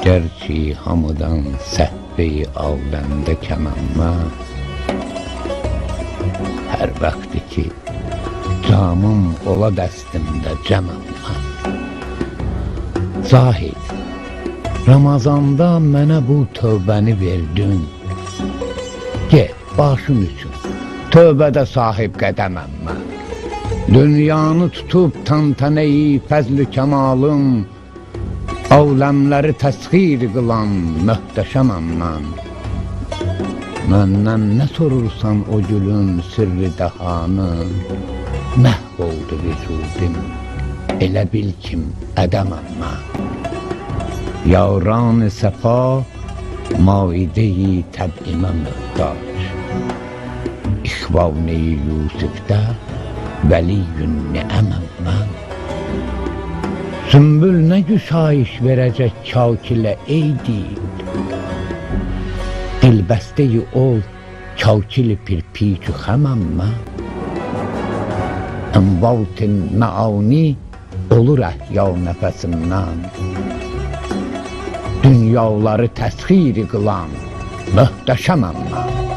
Gerçi hamıdan səhv-i aləmdə kəmənmə, hər vaxtı ki camım ola dəstimdə cəmənmə. Zahid, Ramazanda mənə bu tövbəni verdin. Get, başım üçün, tövbədə sahib qədəməm mən. Dünyanı tutub tantənəyi fəzl-i kəmalım, aləmləri təsxir qılan möhtəşəməm mən. Məndən nə sorursan o gülün sirri dəhanı, məhv oldu vücudim, elə bil kim ədəməm mən. Yaran-ı səfa, maidə-i təbimə möhtac, İxvan-ı Yusifdə vəliyyün niəməm mən. Sümbül nə güşayiş verəcək kâkilə ey dil, dilbəstəyi ol kâkili pirpicü xəməm mən. Envaltin məani olur əhya nəfəsimdən, dünyaları təsxir qılan möhtəşəməm mən.